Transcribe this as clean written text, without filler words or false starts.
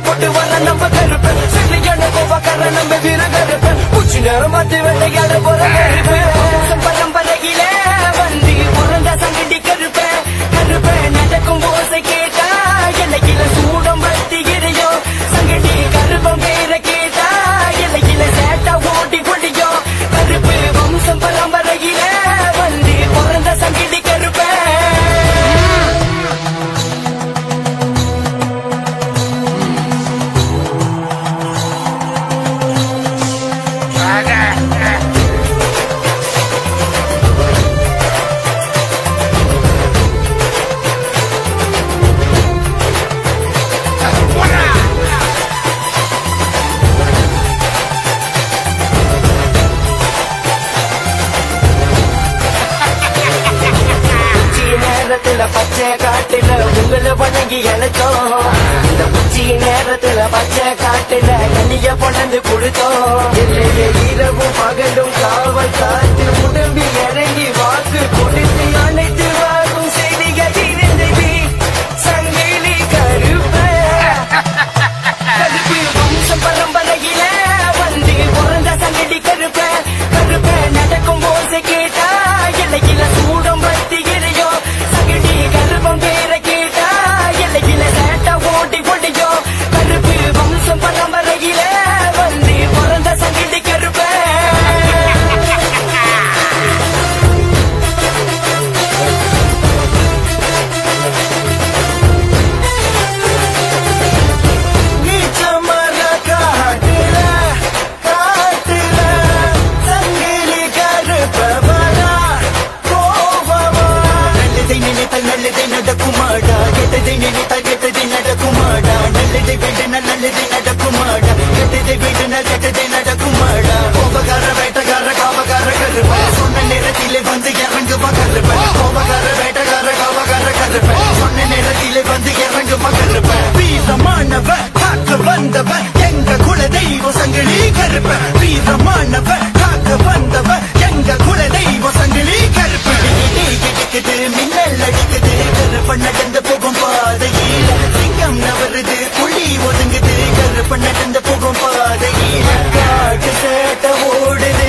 போட்டு வர நம்ம கருப்பு சில்லியான கோவக்கார நம்ம வீர கருப்பு உச்சி நேரம் மாத்தி வெள்ளையாட போற பரம்பரையில வந்து பிறந்த சங்கடி கருப்ப கருப்ப நடக்கும் போசை கேட்டா எல்லையில சூடம் பத்தி எரியும் சங்கடி கருப்பம் பேர கேட்டா எல்லையில சேட்டா ஓட்டி கொடியும் கருப்பு வம்சம் பரம்பரையில வந்து பிறந்த சங்கடி கருப்ப பச்சை காட்டுல உங்களை வணங்கி அழைத்தோம் இந்த உச்சி நேரத்துல பச்சை காட்டுல கண்ணிய கொண்டு கொடுத்தோம் இரவும் பகலும் காவல் காத்து உடம்பி இறங்கி வாக்கு கொடுத்து அனைத்து வாக்கும் செய்திகள் இருந்தது சங்கிலி கருப்ப கருப்பு வம்சம் பரம்பரையில வந்து பிறந்த சங்கடி கருப்ப கருப்ப நடக்கும் போது கேட்டா எல்லையில சூடம் பத்தி எரியும் சங்கடி கருப்பம் பேர கேட்டா எல்லையில சேட்டா ஓட்டி கொடியும் கருப்பு வம்சம் பரம்பரையில வந்து பிறந்த சங்கடி கருப்ப நல்லதை நடக்குமாடா கெட்டதை நினைத்தால் கெட்டதை நடக்குமாடா நல்லதை வேண்டனால் நல்லதை நடக்குமாடா கெட்டதை வேண்டனால் கெட்டதை நடக்குமாடா கோபக்கார வேட்டக்கார காவக்கார கருப்ப சொன்ன நேரத்திலே வந்து இறங்குவா கருப்ப கோபக்கார வேட்டக்கார காவக்கார கருப்ப சொன்ன நேரத்திலே வந்து இறங்குவா கருப்ப வீரமானவ காக்க வந்தவ எங்க குல தெய்வ சங்கிலி கருப்ப வீரமானவ காக்க வந்தவ எங்க குல தெய்வ சங்கிலி கருப்ப இடிக்குது மின்னல் அடிக்குது கருப்ப நடந்து போகும் பாதையில சிங்கம் நவருது புலி ஒதுங்குது கருப்ப நடந்து போகும் பாதையில காட்டு சேட்ட ஓடுது